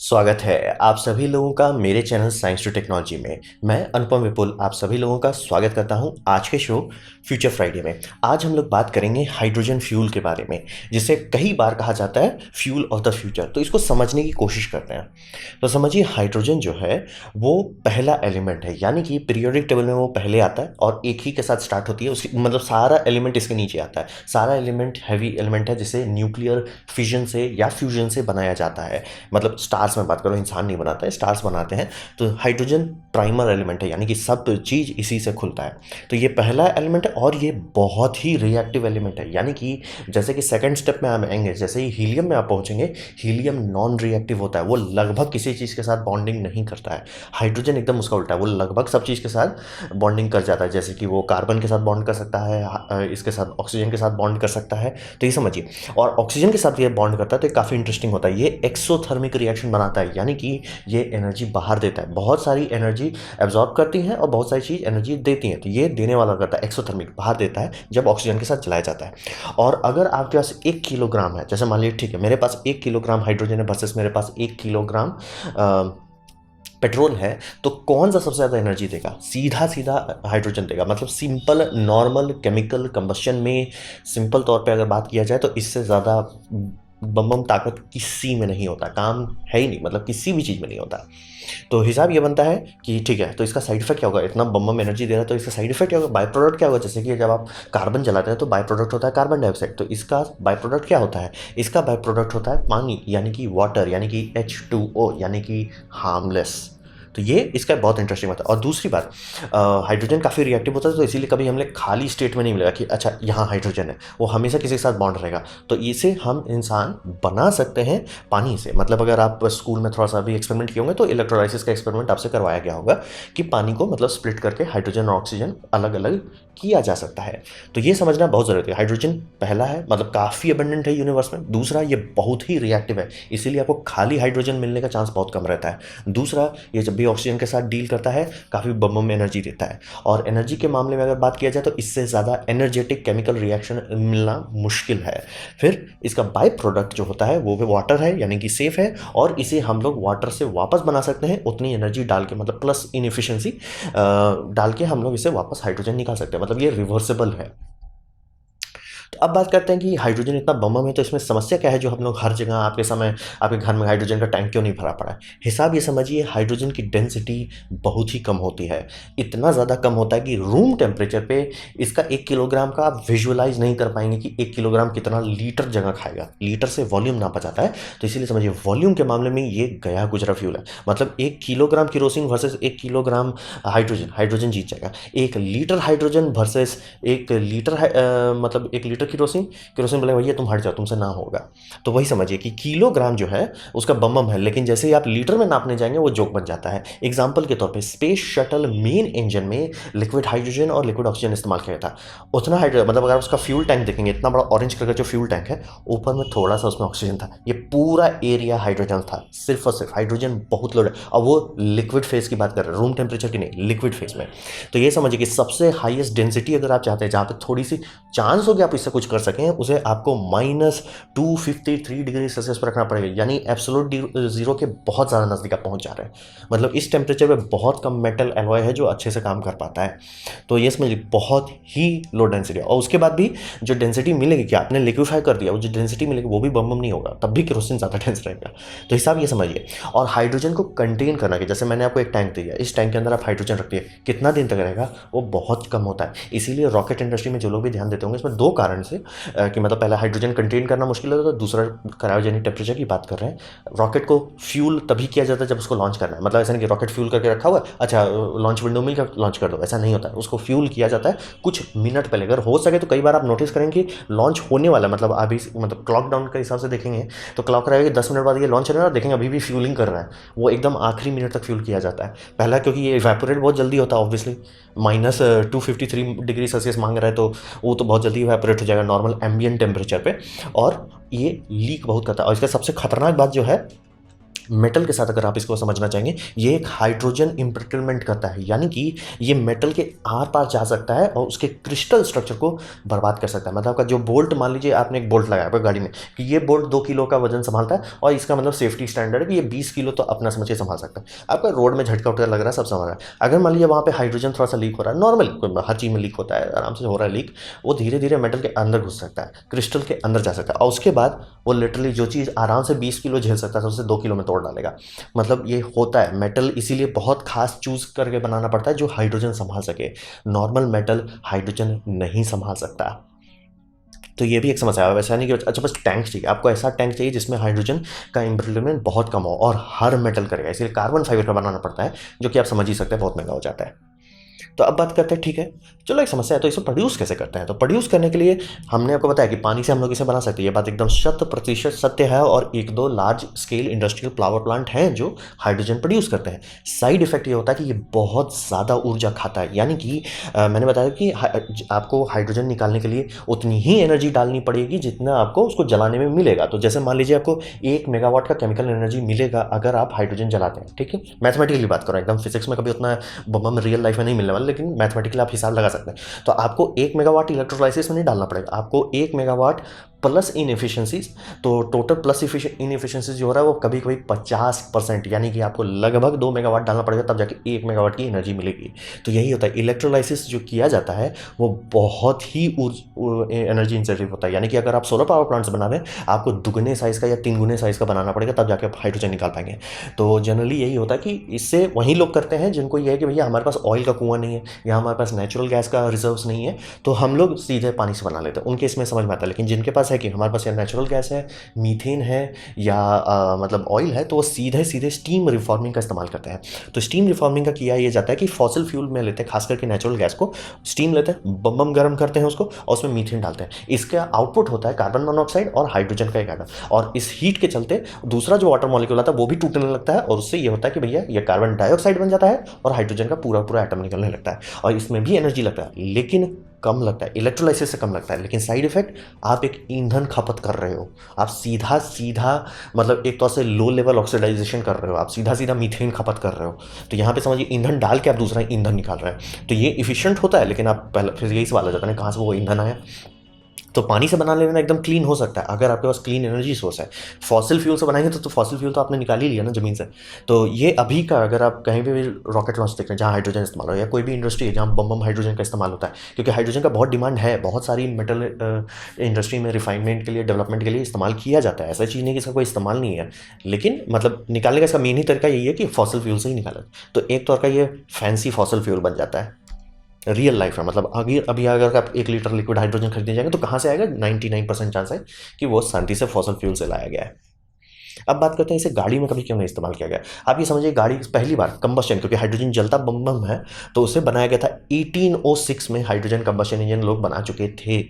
स्वागत है आप सभी लोगों का मेरे चैनल साइंस टू टेक्नोलॉजी में। मैं अनुपम विपुल आप सभी लोगों का स्वागत करता हूं आज के शो फ्यूचर फ्राइडे में। आज हम लोग बात करेंगे हाइड्रोजन फ्यूल के बारे में, जिसे कई बार कहा जाता है फ्यूल ऑफ द फ्यूचर। तो इसको समझने की कोशिश करते हैं। तो समझिए, हाइड्रोजन जो है वो पहला एलिमेंट है, यानी कि पीरियोडिक टेबल में वो पहले आता है और एक ही के साथ स्टार्ट होती है। उसकी मतलब सारा एलिमेंट इसके नीचे आता है। सारा एलिमेंट हैवी एलिमेंट है, जिसे न्यूक्लियर फिजन से या फ्यूजन से बनाया जाता है। मतलब स्टार्स में बात करो, इंसान नहीं बनाता है, स्टार्स बनाते हैं। तो हाइड्रोजन प्राइमर एलिमेंट है, यानी कि सब चीज़ इसी से खुलता है। तो ये पहला एलिमेंट है और ये बहुत ही रिएक्टिव एलिमेंट है। यानी कि जैसे कि सेकंड स्टेप में हम आएंगे, जैसे ही हीलियम में आप पहुंचेंगे, हीलियम नॉन रिएक्टिव होता है। वो लगभग किसी चीज़ के साथ बॉन्डिंग नहीं करता है। हाइड्रोजन एकदम उसका उल्टा है, वो लगभग सब चीज़ के साथ बॉन्डिंग कर जाता है। जैसे कि वो कार्बन के साथ बॉन्ड कर सकता है, इसके साथ ऑक्सीजन के साथ बॉन्ड कर सकता है। तो ये समझिए, और ऑक्सीजन के साथ ये बॉन्ड करता है तो काफ़ी इंटरेस्टिंग होता है। ये एक्सोथर्मिक रिएक्शन बनाता है, यानी कि ये एनर्जी बाहर देता है। बहुत सारी एनर्जी एब्जॉर्ब करती हैं और बहुत सारी चीज़ एनर्जी देती हैं। तो ये देने वाला करता है, एक्सोथर्मिक बाहर देता है जब ऑक्सीजन के साथ चलाया जाता है। और अगर आपके पास 1 किलोग्राम है, जैसे मान लीजिए ठीक है, मेरे पास 1 किलोग्राम हाइड्रोजन है वर्सेस मेरे पास 1 किलोग्राम पेट्रोल है, तो कौन सा सबसे ज़्यादा एनर्जी देगा? सीधा सीधा हाइड्रोजन देगा। मतलब सिंपल नॉर्मल केमिकल कंबशन में सिंपल तौर पे अगर बात किया जाए तो इससे ज़्यादा बम बम ताकत किसी में नहीं होता, काम है ही नहीं, मतलब किसी भी चीज़ में नहीं होता। तो हिसाब ये बनता है कि ठीक है, तो इसका साइड इफेक्ट क्या होगा? इतना बम बम एनर्जी दे रहा है तो इसका साइड इफेक्ट क्या होगा? बाय प्रोडक्ट क्या होगा? जैसे कि जब आप कार्बन जलाते हैं तो बाय प्रोडक्ट होता है कार्बन डाइऑक्साइड। तो इसका बाय प्रोडक्ट क्या होता है? इसका बाय प्रोडक्ट होता है पानी, यानी कि वाटर, यानी कि H2O, यानी कि हार्मलेस। तो ये इसका बहुत इंटरेस्टिंग होता है। और दूसरी बात, हाइड्रोजन काफ़ी रिएक्टिव होता है, तो इसीलिए कभी हमें खाली स्टेट में नहीं मिलेगा कि अच्छा यहाँ हाइड्रोजन है। वो हमेशा किसी के साथ बॉन्ड रहेगा। तो इसे हम इंसान बना सकते हैं पानी से। मतलब अगर आप स्कूल में थोड़ा सा भी एक्सपेरिमेंट किए होंगे तो इलेक्ट्रोलाइसिस का एक्सपेरिमेंट आपसे करवाया गया होगा कि पानी को मतलब स्प्लिट करके हाइड्रोजन और ऑक्सीजन अलग अलग किया जा सकता है। तो ये समझना बहुत ज़रूरी है। हाइड्रोजन पहला है, मतलब काफ़ी अबंडेंट है यूनिवर्स में। दूसरा, ये बहुत ही रिएक्टिव है, इसीलिए आपको खाली हाइड्रोजन मिलने का चांस बहुत कम रहता है। दूसरा, ये जब भी ऑक्सीजन के साथ डील करता है काफ़ी बम में एनर्जी देता है। और एनर्जी के मामले में अगर बात किया जाए तो इससे ज़्यादा एनर्जेटिक केमिकल रिएक्शन मिलना मुश्किल है। फिर इसका बाय प्रोडक्ट जो होता है वो भी वाटर है, यानी कि सेफ है, और इसे हम लोग वाटर से वापस बना सकते हैं उतनी एनर्जी डाल के, मतलब प्लस इनएफिशिएंसी डाल के हम लोग इसे वापस हाइड्रोजन निकाल सकते हैं। मतलब ये रिवर्सिबल है। तो अब बात करते हैं कि हाइड्रोजन इतना बम है तो इसमें समस्या क्या है जो हम लोग हर जगह आपके समय आपके घर में हाइड्रोजन का टैंक क्यों नहीं भरा पड़ा है? हिसाब ये समझिए, हाइड्रोजन की डेंसिटी बहुत ही कम होती है। इतना ज़्यादा कम होता है कि रूम टेम्परेचर पे इसका 1 किलोग्राम का आप विजुअलाइज नहीं कर पाएंगे कि 1 किलोग्राम कितना लीटर जगह खाएगा। लीटर से वॉल्यूम नापा जाता है, तो इसीलिए समझिए वॉल्यूम के मामले में ये गया गुजरा फ्यूल है। मतलब 1 kilogram kerosene versus 1 kilogram hydrogen, hydrogen जीत जाएगा। 1 लीटर हाइड्रोजन वर्सेस 1 लीटर मतलब 1 लीटर केरोसिन, केरोसिन बोले भैया तुम हट जाओ, तुमसे ना होगा। तो वही समझिए कि किलोग्राम जो है उसका बम है, लेकिन जैसे ही आप लीटर में नापने जाएंगे वो जोक बन जाता है। एग्जाम्पल के तौर पे स्पेस शटल मेन इंजन में लिक्विड हाइड्रोजन और लिक्विड ऑक्सीजन इस्तेमाल किया था। उतना हाइड्रोजन, मतलब अगर उसका फ्यूल टैंक देखेंगे, इतना बड़ा ऑरेंज कलर का जो फ्यूल टैंक है, ऊपर में थोड़ा सा उसमें ऑक्सीजन था, ये पूरा एरिया हाइड्रोजन था, सिर्फ और सिर्फ हाइड्रोजन बहुत लोड है। और वो लिक्विड फेज की बात कर रहे हैं, रूम टेम्परेचर की नहीं, लिक्विड फेज में। तो ये समझिए कि सबसे हाईएस्ट डेंसिटी अगर आप चाहते हैं, जहाँ पे थोड़ी सी चांस हो कि आप इससे कुछ कर सकें, उसे आपको -253 डिग्री सेल्सियस पर रखना पड़ेगा। यानी एब्सोल्यूट जीरो के बहुत ज़्यादा नज़दीक आप पहुंच जा रहे हैं। मतलब इस टेम्परेचर पे बहुत कम मेटल एलॉय है जो अच्छे से काम कर पाता है। तो ये समझिए बहुत ही लो डेंसिटी है। और उसके बाद भी जो डेंसिटी मिलेगी, क्या आपने लिक्विफाई कर दिया, वो जो डेंसिटी मिलेगी वो भी बम नहीं होगा, तब भी केरोसिन ज़्यादा डेंस रहेगा। तो हिसाब ये समझिए। और हाइड्रोजन को कंटेन करना, कि जैसे मैंने आपको एक टैंक दिया, इस टैंक के अंदर आप हाइड्रोजन रखते हैं, कितना दिन तक रहेगा? वो बहुत कम होता है। इसीलिए रॉकेट इंडस्ट्री में जो लोग भी ध्यान देते होंगे, इसमें दो कारण से कि मतलब पहला हाइड्रोजन कंटेन करना मुश्किल होता है, दूसरा क्रायोजेनिक टेम्परेचर की बात कर रहे हैं। रॉकेट को फ्यूल तभी किया जाता है जब उसको लॉन्च करना है। मतलब ऐसा नहीं कि रॉकेट फ्यूल करके रखा हुआ है, अच्छा लॉन्च विंडो में लॉन्च कर दो, ऐसा नहीं होता है। उसको फ्यूल किया जाता है कुछ मिनट पहले। अगर हो सके तो कई बार आप नोटिस करेंगे कि लॉन्च होने वाला, मतलब अभी मतलब क्लॉक डाउन के हिसाब से देखेंगे तो क्लॉक रहेगा कि 10 मिनट बाद ये लॉन्च होने वाला, देखेंगे अभी भी फ्यूलिंग कर रहा है। वो एकदम आखिरी मिनट तक फ्यूल किया जाता है। पहला क्योंकि ये इवेपोरेट बहुत जल्दी होता है, ऑब्वियसली -253 डिग्री सेल्सियस मांग रहा है, तो वो तो बहुत जल्दी इवेपोरेट हो जाएगा नॉर्मल एम्बिएंट टेम्परेचर पे। और ये लीक बहुत करता है। और इसका सबसे खतरनाक बात जो है मेटल के साथ अगर आप इसको समझना चाहेंगे, ये एक हाइड्रोजन इम्प्रिटलमेंट करता है, यानी कि ये मेटल के आर पार जा सकता है और उसके क्रिस्टल स्ट्रक्चर को बर्बाद कर सकता है। मतलब आपका जो बोल्ट, मान लीजिए आपने एक बोल्ट लगाया आपकी गाड़ी में कि ये बोल्ट 2 किलो का वजन संभालता है और इसका मतलब सेफ्टी स्टैंडर्ड है कि ये 20 किलो तो अपना समझ के संभाल सकता है। आपका रोड में झटका उटका लग रहा है, सब संभाल रहा है। अगर मान लीजिए वहाँ पे हाइड्रोजन थोड़ा सा लीक हो रहा है, नॉर्मल हर चीज़ में लीक होता है, आराम से हो रहा है लीक, वो धीरे धीरे मेटल के अंदर घुस सकता है, क्रिस्टल के अंदर जा सकता है, और उसके बाद वो लिटरली जो चीज़ आराम से 20 किलो झेल सकता है उसे 2 किलो में तोड़ डालेगा। मतलब ये होता है मेटल, इसीलिए बहुत खास चूज करके बनाना पड़ता है जो हाइड्रोजन संभाल सके। नॉर्मल मेटल हाइड्रोजन नहीं संभाल सकता। तो ये भी एक समस्या है। वैसा नहीं कि अच्छा बस टैंक चाहिए, आपको ऐसा टैंक चाहिए जिसमें हाइड्रोजन का इम्प्रिटलमेंट बहुत कम हो और हर मेटल करेगा, इसलिए कार्बन फाइबर का बनाना पड़ता है, जो कि आप समझ ही सकते हैं बहुत महंगा हो जाता है। तो अब बात करते हैं, ठीक है चलो एक समस्या है, तो इसे प्रोड्यूस कैसे करते हैं। तो प्रोड्यूस करने के लिए हमने आपको बताया कि पानी से हम लोग इसे बना सकते हैं, ये बात एकदम 100% सत्य है, और एक दो large scale industrial power plant हैं जो हाइड्रोजन प्रोड्यूस करते हैं। साइड इफेक्ट ये होता है कि ये बहुत ज़्यादा ऊर्जा खाता है, यानी कि मैंने बताया कि आपको हाइड्रोजन निकालने के लिए उतनी ही एनर्जी डालनी पड़ेगी जितना आपको उसको जलाने में मिलेगा। तो जैसे मान लीजिए आपको 1 मेगावाट का केमिकल एनर्जी मिलेगा अगर आप हाइड्रोजन जलाते हैं, ठीक है, मैथमेटिकली बात करो, एकदम फिजिक्स में कभी उतना बम रियल लाइफ में नहीं मिलने वाला, लेकिन मैथमेटिकली आप हिसाब लगा सकते हैं। तो आपको 1 मेगावाट इलेक्ट्रोलाइसिस में नहीं डालना पड़ेगा, आपको 1 मेगावाट प्लस इनएफिशिएंसीज, तो टोटल प्लस इनएफिशिएंसीज जो हो रहा है वो कभी कभी 50%, यानी कि आपको लगभग 2 मेगावाट डालना पड़ेगा तब जाके 1 मेगावाट की एनर्जी मिलेगी। तो यही होता है, इलेक्ट्रोलाइसिस जो किया जाता है वो बहुत ही एनर्जी इंटेंसिव होता है, यानी कि अगर आप सोलर पावर प्लांट्स बना रहे हैं आपको दुगने साइज़ का या 3 गुने साइज़ का बनाना पड़ेगा तब जाके आप हाइड्रोजन निकाल पाएंगे। तो जनरली यही होता है कि इससे वही लोग करते हैं जिनको यह है कि भैया हमारे पास ऑयल का कुआं नहीं है या हमारे पास नेचुरल गैस का रिजर्व्स नहीं है, तो हम लोग सीधे पानी से बना लेते हैं, उनके इसमें समझ में आता है। लेकिन जिनके पास है कि हमारे पास या नेचुरल गैस है, मीथेन है, या मतलब ऑयल है, तो वो सीधे सीधे स्टीम रिफॉर्मिंग का इस्तेमाल करते हैं। तो स्टीम रिफॉर्मिंग का किया ये जाता है कि फॉसिल फ्यूल में लेते हैं, खास करके नेचुरल गैस को स्टीम लेते हैं, बम गर्म करते हैं उसको और उसमें मीथेन डालते हैं, इसका आउटपुट होता है कार्बन मोनोऑक्साइड और हाइड्रोजन का एक एटम, और इस हीट के चलते दूसरा जो वाटर मॉलिक्यूल आता है वो भी टूटने लगता है, और उससे ये होता है कि भैया ये कार्बन डाइऑक्साइड बन जाता है और हाइड्रोजन का पूरा पूरा एटम निकलने लगता है, और इसमें भी एनर्जी लगता है लेकिन कम लगता है, इलेक्ट्रोलाइसिस से कम लगता है। लेकिन साइड इफेक्ट, आप एक ईंधन खपत कर रहे हो, आप सीधा सीधा मतलब एक तौर से लो लेवल ऑक्सीडाइजेशन कर रहे हो, आप सीधा सीधा मीथेन खपत कर रहे हो। तो यहाँ पे समझिए ईंधन डाल के आप दूसरा ईंधन निकाल रहे हैं, तो ये इफिशिएंट होता है, लेकिन आप पहले फिर यही सवाल आ जाता है कहाँ से वो ईंधन आया। तो पानी से बना लेना एकदम क्लीन हो सकता है अगर आपके पास क्लीन एनर्जी सोर्स है। फॉसिल फ्यूल से बनाएंगे तो फॉसिल फ्यूल तो आपने निकाल ही लिया ना ज़मीन से। तो ये अभी का, अगर आप कहीं भी रॉकेट लॉन्च देख रहे हैं जहाँ हाइड्रोजन इस्तेमाल हो, या कोई भी इंडस्ट्री है जहाँ बम हाइड्रोजन का इस्तेमाल होता है, क्योंकि हाइड्रोजन का बहुत डिमांड है, बहुत सारी मेटल इंडस्ट्री में रिफाइनमेंट के लिए, डेवलपमेंट के लिए इस्तेमाल किया जाता है। ऐसा चीज़ नहीं कि इसका कोई इस्तेमाल नहीं है, लेकिन मतलब निकालने का इसका मेन ही तरीका यही है कि फॉसिल फ्यूल से ही निकाला। तो एक तौर का ये फैंसी फॉसिल फ्यूल बन जाता है रियल लाइफ में। मतलब अभी अगर आप 1 लीटर लिक्विड हाइड्रोजन खरीदने जाएंगे तो कहाँ से आएगा, 99% चांस है कि वो शांति से फॉसिल फ्यूल से लाया गया है। अब बात करते हैं इसे गाड़ी में कभी क्यों नहीं इस्तेमाल किया गया। आप ये समझिए गाड़ी पहली बार कंबस्शन, क्योंकि हाइड्रोजन जलता बम बम है, तो उसे बनाया गया था 1806 में। हाइड्रोजन कंबस्शन इंजन लोग बना चुके थे,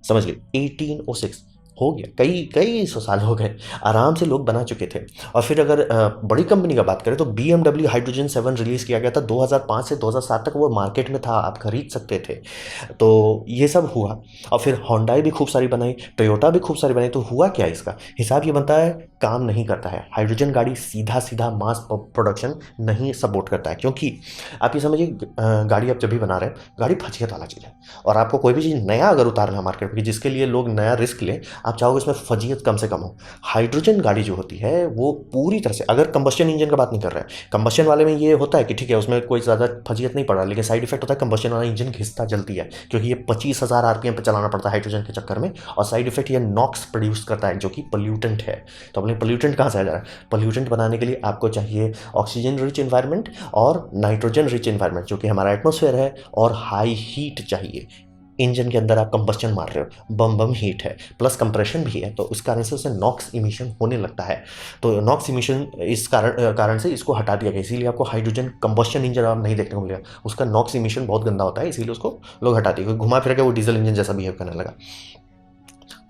समझ गए, 1806 हो गया, कई कई सौ साल हो गए, आराम से लोग बना चुके थे। और फिर अगर बड़ी कंपनी का बात करें तो BMW हाइड्रोजन 7 रिलीज़ किया गया था 2005 से 2007 तक, वो मार्केट में था, आप खरीद सकते थे। तो ये सब हुआ, और फिर होंडाई भी खूब सारी बनाई, टोयोटा भी खूब सारी बनाई। तो हुआ क्या, इसका हिसाब ये बनता है काम नहीं करता है। हाइड्रोजन गाड़ी सीधा सीधा मास प्रोडक्शन नहीं सपोर्ट करता है, क्योंकि आप ये समझिए गाड़ी आप जब भी बना रहे हैं, गाड़ी फजियत वाला चीज़ है, और आपको कोई भी चीज़ नया अगर उतारना है मार्केट में जिसके लिए लोग नया रिस्क लें, आप चाहोगे इसमें फजीयत कम से कम हो। हाइड्रोजन गाड़ी जो होती है वो पूरी तरह से, अगर कंबस्शन इंजन का बात नहीं कर रहे हैं, कंबस्शन वाले में ये होता है कि ठीक है उसमें कोई ज़्यादा फजीयत नहीं पड़ रहा, लेकिन साइड इफेक्ट होता है कंबस्शन वाला इंजन घिसता जलती है, क्योंकि ये 25,000 RPM पे चलाना पड़ता है हाइड्रोजन के चक्कर में, और साइड इफेक्ट ये नॉक्स प्रोड्यूस करता है जो कि पोल्यूटेंट है। तो अपने पोल्यूटेंट कहाँ से आ जा रहा है, पोल्यूटेंट बनाने के लिए आपको चाहिए ऑक्सीजन रिच एनवायरनमेंट और नाइट्रोजन रिच एनवायरनमेंट जो कि हमारा एटमॉस्फेयर है, और हाई हीट चाहिए। इंजन के अंदर आप कंबस्शन मार रहे हो, बम हीट है, प्लस कंप्रेशन भी है, तो उस कारण से उससे नॉक्स इमिशन होने लगता है। तो नॉक्स इमिशन इस कारण से इसको हटा दिया गया, इसीलिए आपको हाइड्रोजन कंबस्शन इंजन आप नहीं देखने को मिलेगा, उसका नॉक्स इमिशन बहुत गंदा होता है, इसीलिए उसको लोग हटा दिए, घुमा फिर के वो डीजल इंजन जैसा बिहेव करने लगा।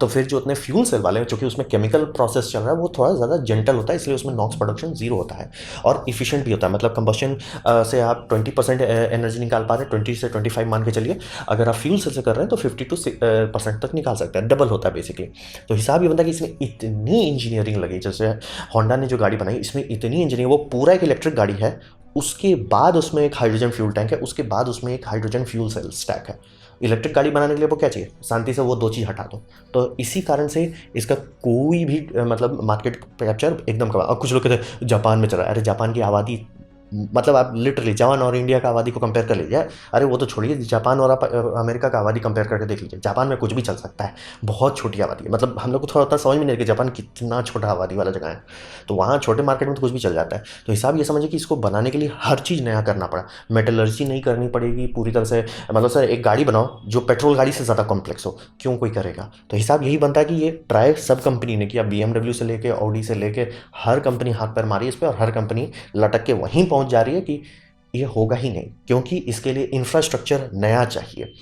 तो फिर जो उतने फ्यूल सेल वाले हैं, चूंकि उसमें केमिकल प्रोसेस चल रहा है, वो थोड़ा ज़्यादा जेंटल होता है, इसलिए उसमें नॉक्स प्रोडक्शन जीरो होता है और इफिशिएंट भी होता है। मतलब कंबशन से आप 20% एनर्जी निकाल पा रहे हैं, 20 से 25 मान के चलिए। अगर आप फ्यूल सेल से कर रहे हैं तो 50% तक निकाल सकते हैं, डबल होता है बेसिकली। तो हिसाब ये बनता है कि इसमें इतनी इंजीनियरिंग लगी, जैसे होंडा ने जो गाड़ी बनाई इसमें इतनी इंजीनियरिंग, वो पूरा एक इलेक्ट्रिक गाड़ी है, उसके बाद उसमें एक हाइड्रोजन फ्यूल टैंक है, उसके बाद उसमें एक हाइड्रोजन फ्यूल सेल स्टैक है। इलेक्ट्रिक गाड़ी बनाने के लिए वो क्या चाहिए, शांति से वो दो चीज़ हटा दो। तो इसी कारण से इसका कोई भी मतलब मार्केट कैप्चर एकदम कम। और कुछ लोग कहते हैं जापान में चला, अरे जापान की आबादी, मतलब आप लिटरली जापान और इंडिया का आबादी को कंपेयर कर लीजिए। अरे वो तो छोड़िए, जापान और आप अमेरिका का आबादी कंपेयर करके देख लीजिए, जापान में कुछ भी चल सकता है, बहुत छोटी आबादी है। मतलब हम लोग को थोड़ा उतना समझ में नहीं कि जापान कितना छोटा आबादी वाला जगह है, तो वहाँ छोटे मार्केट में तो कुछ भी चल जाता है। तो हिसाब ये समझिए कि इसको बनाने के लिए हर चीज़ नया करना पड़ा, मेटलर्जी नहीं करनी पड़ेगी पूरी तरह से। मतलब सर एक गाड़ी बनाओ जो पेट्रोल गाड़ी से ज़्यादा कॉम्प्लेक्स हो, क्यों कोई करेगा। तो हिसाब यही बनता है कि ये ट्राई सब कंपनी ने किया, BMW से लेके ऑडी से लेके हर कंपनी हाथ पैर मारी इस पर, और हर कंपनी लटक के वहीं पहुंच जा रही है कि ये होगा ही नहीं, क्योंकि इसके लिए इंफ्रास्ट्रक्चर नया चाहिए।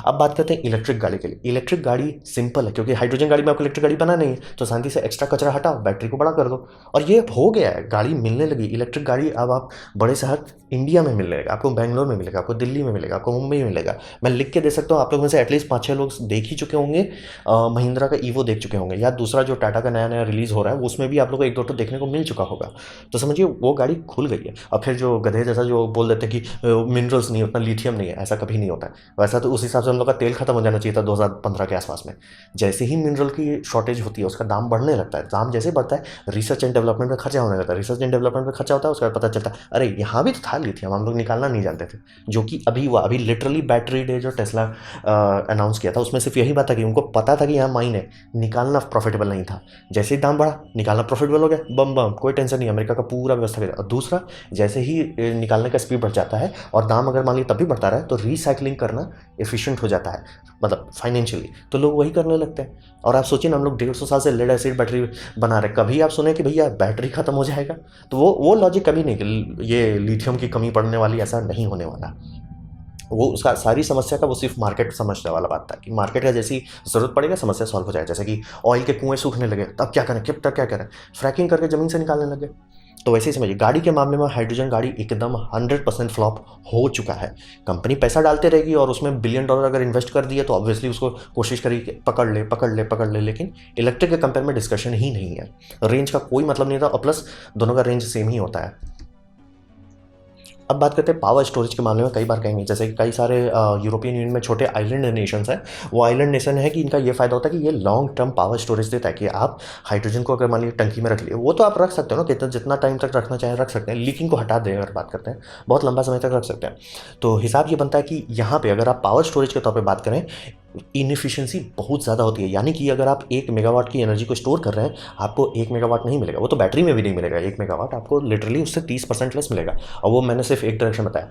अब बात करते हैं इलेक्ट्रिक गाड़ी के लिए। इलेक्ट्रिक गाड़ी सिंपल है, क्योंकि हाइड्रोजन गाड़ी में आपको इलेक्ट्रिक गाड़ी बना नहीं है, तो शांति से एक्स्ट्रा कचरा हटाओ, बैटरी को बड़ा कर दो, और ये हो गया है, गाड़ी मिलने लगी। इलेक्ट्रिक गाड़ी अब आप बड़े शहर इंडिया में मिलेगा, आपको बैंगलोर में मिलेगा, आपको दिल्ली में मिलेगा, आपको मुंबई में मिलेगा। मैं लिख के दे सकता हूँ, आप लोग में से एटलीस्ट 5-6 लोग देख ही चुके होंगे, महिंद्रा का ईवो देख चुके होंगे, या दूसरा जो टाटा का नया नया रिलीज़ हो रहा है उसमें भी आप लोग को 1-2 तो देखने को मिल चुका होगा। तो समझिए वो गाड़ी खुल गई है। और फिर जो गधे जैसा जो बोल देते हैं कि मिनरल्स नहीं, उतना लिथियम नहीं है, ऐसा कभी नहीं होता है। वैसा तो उस हिसाब से हम लोग का तेल खत्म हो जाना चाहिए था 2015 के आसपास में। जैसे ही मिनरल की शॉर्टेज होती है उसका दाम बढ़ने लगता है, दाम जैसे बढ़ता है रिसर्च एंड डेवलपमेंट में खर्चा होने लगता है, रिसर्च एंड डेवलपमेंट में खर्चा होता है, उसके बाद पता चलता है अरे यहाँ भी तो था लिथियम, हम लोग निकालना नहीं जानते थे। जो कि अभी हुआ, अभी लिटरली बैटरी डे जो टेस्ला अनाउंस किया था उसमें सिर्फ यही बात था कि उनको पता था कि यहाँ माइन है, निकालना प्रॉफिटेबल नहीं था। जैसे ही दाम बढ़ा निकालना प्रॉफिटेबल हो गया, बम बम, कोई टेंशन नहीं, अमेरिका का पूरा व्यवस्था किया। और दूसरा, जैसे ही निकालने का स्पीड बढ़ जाता है और दाम अगर मान लीजिए तब भी बढ़ता रहा है, तो रिसाइकलिंग करना एफिशिएंट हो जाता है, मतलब फाइनेंशियली, तो लोग वही करने लगते हैं। और आप सोचिए ना, हम लोग 150 साल से लेड एसिड बैटरी बना रहे, कभी आप सुने कि भैया बैटरी खत्म हो जाएगा? तो वो लॉजिक कभी नहीं कि ये लिथियम की कमी पड़ने वाली, ऐसा नहीं होने वाला। वो उसका सारी समस्या का वो सिर्फ मार्केट समझने वाला बात था कि मार्केट का जैसी ज़रूरत पड़ेगा समस्या सॉल्व हो जाए। जैसे कि ऑयल के कुएं सूखने लगे, तब क्या करें, तब क्या करें, फ्रैकिंग करके ज़मीन से निकालने लगे। तो वैसे ही समझिए गाड़ी के मामले में हाइड्रोजन गाड़ी एकदम 100% फ्लॉप हो चुका है। कंपनी पैसा डालते रहेगी और उसमें $1 बिलियन अगर इन्वेस्ट कर दिया तो ऑब्वियसली उसको कोशिश करेगी कि पकड़ ले, लेकिन इलेक्ट्रिक के कंपेयर में डिस्कशन ही नहीं है। रेंज का कोई मतलब नहीं था, और प्लस दोनों का रेंज सेम ही होता है। अब बात करते हैं पावर स्टोरेज के मामले में। कई बार कहेंगे जैसे कि कई सारे यूरोपियन यूनियन में छोटे आइलैंड नेशंस हैं, वो आइलैंड नेशन है कि इनका ये फायदा होता है कि ये लॉन्ग टर्म पावर स्टोरेज देता है कि आप हाइड्रोजन को अगर मान लीजिए टंकी में रख लिए, वो तो आप रख सकते हो ना, कितना जितना टाइम तक रखना चाहें रख सकते हैं, लीकिंग को हटा दें अगर बात करते हैं, बहुत लंबा समय तक रख सकते हैं। तो हिसाब ये बनता है कि यहाँ पे अगर आप पावर स्टोरेज के तौर पे बात करें, इनएफिशिएंसी बहुत ज़्यादा होती है। यानी कि अगर आप 1 मेगावाट की एनर्जी को स्टोर कर रहे हैं, आपको 1 मेगावाट नहीं मिलेगा, वो तो बैटरी में भी नहीं मिलेगा। 1 मेगावाट आपको लिटरली उससे 30% लेस मिलेगा, और वो मैंने सिर्फ एक डायरेक्शन बताया।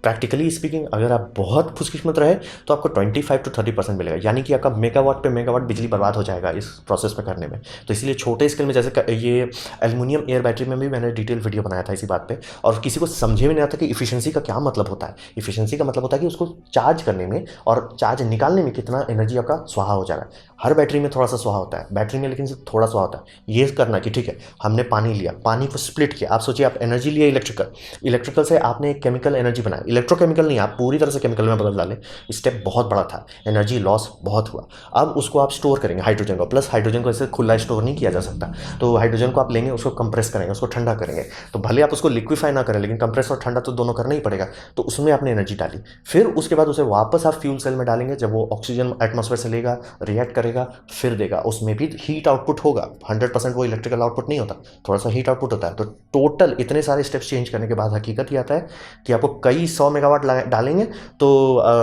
प्रैक्टिकली स्पीकिंग अगर आप बहुत खुशकिस्मत रहे तो आपको 25 to 30% मिलेगा, यानी कि आपका मेगावाट पे मेगावाट बिजली बर्बाद हो जाएगा इस प्रोसेस में करने में। तो इसलिए छोटे स्केल में, जैसे ये एल्युमिनियम एयर बैटरी में भी मैंने डिटेल वीडियो बनाया था इसी बात पे, और किसी को समझे में नहीं आता कि इफिशिएंसी का क्या मतलब होता है। इफिशिएंसी का मतलब होता है कि उसको चार्ज करने में और चार्ज निकालने में कितना एनर्जी आपका स्वाहा हो जाएगा। हर बैटरी में थोड़ा सा स्वाहा होता है, बैटरी में लेकिन सिर्फ थोड़ा स्वाहा होता है। ये करना कि ठीक है, हमने पानी लिया, पानी को स्प्लिट किया, आप सोचिए आप एनर्जी लिए इलेक्ट्रिकल से आपने एक केमिकल एनर्जी बनाया, इलेक्ट्रोकेमिकल नहीं, आप पूरी तरह से केमिकल में बदल डाले, स्टेप बहुत बड़ा था, एनर्जी लॉस बहुत हुआ। अब उसको आप स्टोर करेंगे हाइड्रोजन को, प्लस हाइड्रोजन को ऐसे खुला स्टोर नहीं किया जा सकता, तो हाइड्रोजन को आप लेंगे, उसको कंप्रेस करेंगे, उसको ठंडा करेंगे। तो भले आप उसको लिक्विफाई ना करें, लेकिन कंप्रेस और ठंडा तो दोनों करना ही पड़ेगा। तो उसमें आपने एनर्जी डाली, फिर उसके बाद उसे वापस आप फ्यूल सेल में डालेंगे, जब वो ऑक्सीजन एटमॉस्फेयर से लेगा, रिएक्ट करेगा, फिर देगा, उसमें भी हीट आउटपुट होगा। 100% वो इलेक्ट्रिकल आउटपुट नहीं होता, थोड़ा सा हीट आउटपुट होता है। तो टोटल इतने सारे स्टेप्स चेंज करने के बाद हकीकत ये आता है कि आपको कई 100 मेगावाट डालेंगे तो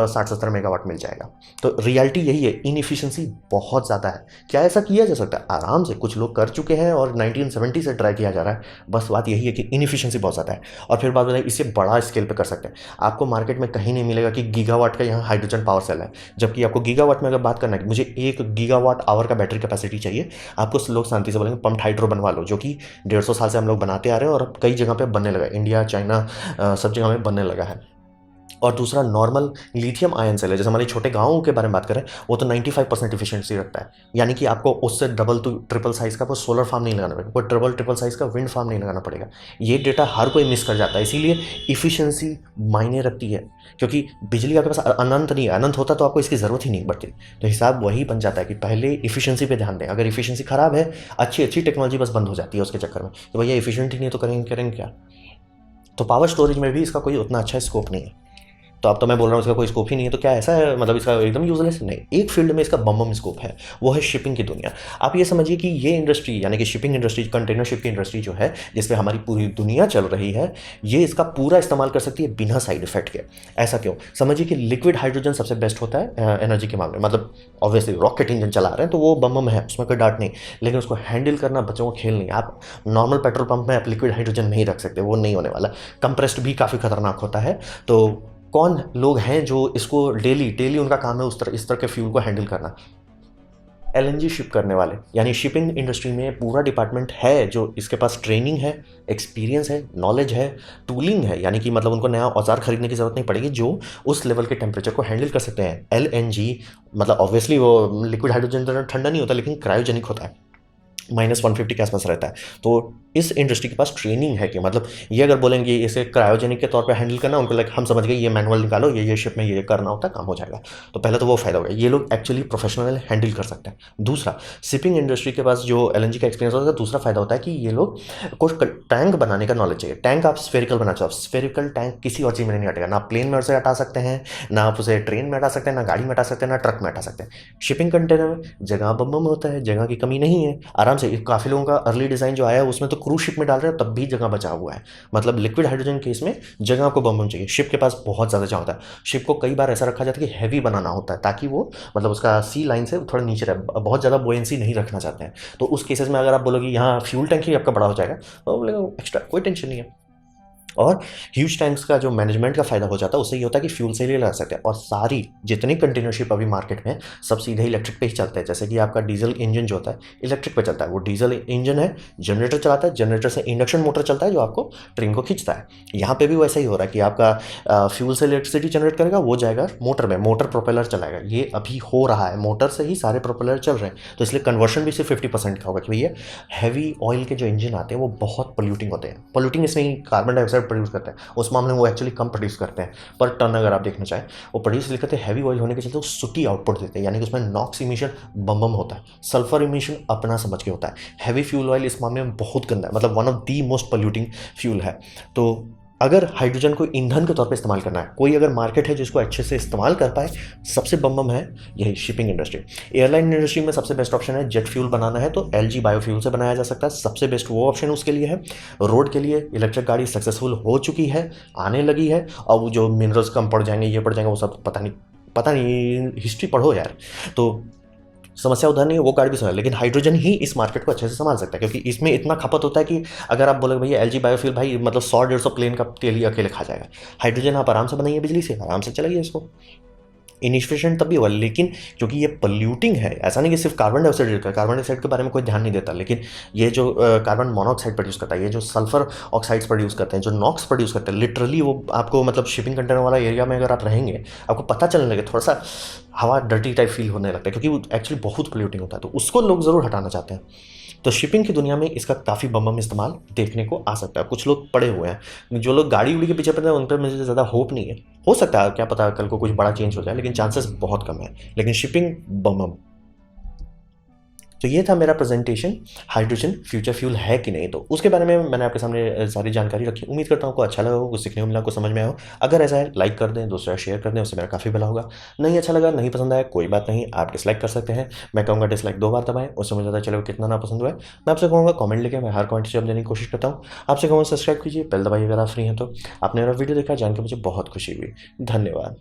60-70 मेगावाट मिल जाएगा। तो रियलिटी यही है, इनएफिशिएंसी बहुत ज़्यादा है। क्या ऐसा किया जा सकता है? आराम से, कुछ लोग कर चुके हैं और 1970 से ट्राई किया जा रहा है। बस बात यही है कि इनएफिशिएंसी बहुत ज़्यादा है। और फिर बात बताइए, इससे बड़ा स्केल पे कर सकते हैं। आपको मार्केट में कहीं नहीं मिलेगा कि गीगावाट का यहाँ हाइड्रोजन पावर सेल है, जबकि आपको गीगावाट में अगर बात करना है कि मुझे 1 गीगावाट आवर का बैटरी कैपेसिटी चाहिए, आपको लोग शांति से बोलेंगे पम्प्ड हाइड्रो बनवा लो, जो कि 150 साल से हम लोग बनाते आ रहे हैं और अब कई जगह पे बनने लगा है, इंडिया, चाइना, सब जगह में बनने लगा है। और दूसरा नॉर्मल लिथियम आयन सेल है, जैसे हमारे छोटे गाँवों के बारे में बात करें, वो तो 95% इफिशिएंसी रखता है, यानी कि आपको उससे डबल टू ट्रिपल साइज़ का वो सोलर फार्म नहीं लगाना पड़ेगा, कोई डबल ट्रिपल साइज़ का विंड फार्म नहीं लगाना पड़ेगा। ये डेटा हर कोई मिस कर जाता है, इसीलिए इफिशिएंसी मायने रखती है, क्योंकि बिजली आपके पास अनंत नहीं है, अनंत होता तो आपको इसकी ज़रूरत ही नहीं पड़ती। तो हिसाब वही बन जाता है कि पहले इफिशिएंसी पे ध्यान दें। अगर इफिशिएंसी खराब है, अच्छी अच्छी टेक्नोलॉजी बस बंद हो जाती है उसके चक्कर में, तो भैया इफिशिएंट ही नहीं तो करेंगे क्या। तो पावर स्टोरेज में भी इसका कोई उतना अच्छा स्कोप नहीं है। तो अब तो मैं बोल रहा हूँ इसका कोई स्कोप ही नहीं है, तो क्या ऐसा है मतलब इसका एकदम यूजलेस? नहीं, एक फील्ड में इसका बम स्कोप है, वो है शिपिंग की दुनिया। आप ये समझिए कि ये इंडस्ट्री यानी कि शिपिंग इंडस्ट्री, कंटेनर शिप की इंडस्ट्री जो है, जिसपे हमारी पूरी दुनिया चल रही है, ये इसका पूरा इस्तेमाल कर सकती है बिना साइड इफेक्ट के। ऐसा क्यों? समझिए कि लिक्विड हाइड्रोजन सबसे बेस्ट होता है एनर्जी के मामले में। मतलब ऑब्वियसली रॉकेट इंजन चला रहे हैं तो वो बम है, उसमें कोई डाउट नहीं, लेकिन उसको हैंडल करना बच्चों को खेल नहीं। आप नॉर्मल पेट्रोल पंप में आप लिक्विड हाइड्रोजन नहीं रख सकते, वो नहीं होने वाला। कंप्रेस्ड भी काफ़ी खतरनाक होता है। तो कौन लोग हैं जो इसको डेली उनका काम है इस तरह के फ्यूल को हैंडल करना? एलएनजी शिप करने वाले, यानी शिपिंग इंडस्ट्री में पूरा डिपार्टमेंट है जो इसके पास ट्रेनिंग है, एक्सपीरियंस है, नॉलेज है, टूलिंग है, यानी कि मतलब उनको नया औजार खरीदने की जरूरत नहीं पड़ेगी, जो उस लेवल के टेम्परेचर को हैंडल कर सकते हैं। एलएनजी मतलब ऑब्वियसली वो लिक्विड हाइड्रोजन ठंडा नहीं होता, लेकिन क्रायोजेनिक होता है, -150 के आसपास रहता है। तो इस इंडस्ट्री के पास ट्रेनिंग है कि मतलब ये अगर बोलेंगे इसे क्रायोजेनिक के तौर पे हैंडल करना, उनको लाइक हम समझ गए ये मैनुअल निकालो, ये शिप में ये करना होता है, काम हो जाएगा। तो पहले तो वो फायदा हो गया, ये लोग एक्चुअली प्रोफेशनल हैंडल कर सकते हैं। दूसरा, शिपिंग इंडस्ट्री के पास जो एलएनजी का एक्सपीरियंस होता है, दूसरा फायदा होता है कि ये लोग कुछ टैंक बनाने का नॉलेज चाहिए। टैंक आप स्फेरिकल बना चाहो, स्फेरिकल टैंक किसी और चीज़ में नहीं हटेगा, ना प्लेन में उसे हटा सकते हैं, ना आप उसे ट्रेन में हटा सकते हैं, ना गाड़ी में हटा सकते हैं, ना ट्रक में हटा सकते हैं। शिपिंग कंटेनर में जगह बम होता है, जगह की कमी नहीं है, आराम से। काफ़ी लोगों का अर्ली डिज़ाइन जो आया है उसमें तो क्रूज शिप में डाल रहे हैं, तब भी जगह बचा हुआ है। मतलब लिक्विड हाइड्रोजन केस में जगह आपको बम चाहिए, शिप के पास बहुत ज़्यादा जगह होता है। शिप को कई बार ऐसा रखा जाता है कि हैवी बनाना होता है, ताकि वो मतलब उसका सी लाइन से थोड़ा नीचे रहे, बहुत ज़्यादा बोयेंसी नहीं रखना चाहते हैं। तो उस केसेस में अगर आप बोलोगे यहाँ फ्यूल टैंक ही आपका बड़ा हो जाएगा, तो बोलेगा एक्स्ट्रा कोई टेंशन नहीं है। और ह्यूज टैंक्स का जो मैनेजमेंट का फायदा हो जाता है, उससे ये होता है कि फ्यूल सेल लगा सकते हैं। और सारी जितनी कंटेनरशिप अभी मार्केट में सब सीधे इलेक्ट्रिक पे ही चलते हैं। जैसे कि आपका डीजल इंजन जो होता है इलेक्ट्रिक पे चलता है, वो डीजल इंजन है, जनरेटर चलाता है, जनरेटर से इंडक्शन मोटर चलता है जो आपको ट्रेन को खींचता है। यहाँ पे भी वैसा ही हो रहा है कि आपका फ्यूल से इलेक्ट्रिसिटी जनरेट करेगा, वो जाएगा मोटर में, मोटर प्रोपेलर चलाएगा। ये अभी हो रहा है, मोटर से ही सारे प्रोपेलर चल रहे हैं। तो इसलिए कन्वर्शन भी सिर्फ 50% का होगा कि भैया हैवी ऑयल के जो इंजन आते हैं वो बहुत पोल्यूटिंग होते हैं। पोल्यूटिंग इसमें कार्बन डाइऑक्साइड प्रोड्यूस करते हैं, उस मामले में वो एक्चुअली कम प्रोड्यूस करते हैं पर टन। अगर आप देखना चाहें, वो प्रोड्यूस इसलिए करते हैं, हैवी ऑयल होने के चलते वो सुटी आउटपुट देते हैं, यानी कि उसमें नॉक्स इमिशन बम होता है, सल्फर इमिशन अपना समझ के होता है। हैवी फ्यूल ऑयल इस मामले में बहुत गंदा है, मतलब one of the most polluting fuel है। तो अगर हाइड्रोजन को ईंधन के तौर पे इस्तेमाल करना है, कोई अगर मार्केट है जिसको अच्छे से इस्तेमाल कर पाए, सबसे बम है यही शिपिंग इंडस्ट्री। एयरलाइन इंडस्ट्री में सबसे बेस्ट ऑप्शन है जेट फ्यूल बनाना है तो एलजी बायोफ्यूल से बनाया जा सकता है, सबसे बेस्ट वो ऑप्शन उसके लिए है। रोड के लिए इलेक्ट्रिक गाड़ी सक्सेसफुल हो चुकी है, आने लगी है। और वो जो मिनरल्स कम पड़ जाएंगे, ये पड़ जाएंगे, वो सब पता नहीं, हिस्ट्री पढ़ो यार। तो समस्या उधर नहीं है, वो गाड़ी भी समझ, लेकिन हाइड्रोजन ही इस मार्केट को अच्छे से संभाल सकता है, क्योंकि इसमें इतना खपत होता है कि अगर आप बोलोगे भैया एलजी बायोफ्यूल, भाई मतलब 100-150 प्लेन का तेल ही अकेले खा जाएगा। हाइड्रोजन आप आराम से बनाइए, बिजली से आराम से चलाइए इसको। इनिफिशिएंट तब भी होगा, लेकिन क्योंकि ये पोल्यूटिंग है, ऐसा नहीं कि सिर्फ कार्बन डाइऑक्साइड देता है, कार्बन डाइऑक्साइड के बारे में कोई ध्यान नहीं देता, लेकिन ये जो कार्बन मोनोऑक्साइड प्रोड्यूस करता है, ये जो सल्फर ऑक्साइड्स प्रोड्यूस करते हैं, जो नॉक्स प्रोड्यूस करते हैं, लिटरली वो आपको मतलब शिपिंग कंटेनर वाला एरिया में अगर आप रहेंगे, आपको पता चलने लगे, थोड़ा सा हवा डर्टी टाइप फील होने लगता है, क्योंकि वो एक्चुअली बहुत पोल्यूटिंग होता है, तो उसको लोग ज़रूर हटाना चाहते हैं। तो शिपिंग की दुनिया में इसका काफ़ी बम इस्तेमाल देखने को आ सकता है। कुछ लोग पड़े हुए हैं, जो लोग गाड़ी उड़ी के पीछे पड़े हैं, उन पर मुझे ज़्यादा होप नहीं है। हो सकता है, क्या पता कल को कुछ बड़ा चेंज हो जाए, लेकिन चांसेस बहुत कम है। लेकिन शिपिंग बम। तो ये था मेरा प्रेजेंटेशन, हाइड्रोजन फ्यूचर फ्यूल है कि नहीं। तो उसके बारे में मैंने आपके सामने सारी जानकारी रखी। उम्मीद करता हूँ आपको अच्छा लगा हो, कुछ सीखने को मिला, कुछ समझ में आया हो। अगर ऐसा है लाइक कर दें, दूसरा शेयर कर दें, उससे मेरा काफ़ी भला होगा। नहीं अच्छा लगा, नहीं पसंद आया, कोई बात नहीं, आप डिसलाइक कर सकते हैं। मैं कहूँगा डिसलाइक 2 बार दबाएं, उससे मुझे पता चलेगा कितना ना पसंद हुआ है। मैं आपसे कहूँगा कमेंट लिखें, मैं हर कमेंट से जवाब देने की कोशिश करता हूँ। आपसे कहूँगा सब्सक्राइब कीजिए, बेल दबाइए अगर आप फ्री हैं तो। आपने मेरा वीडियो देखा, जान के मुझे बहुत खुशी हुई। धन्यवाद।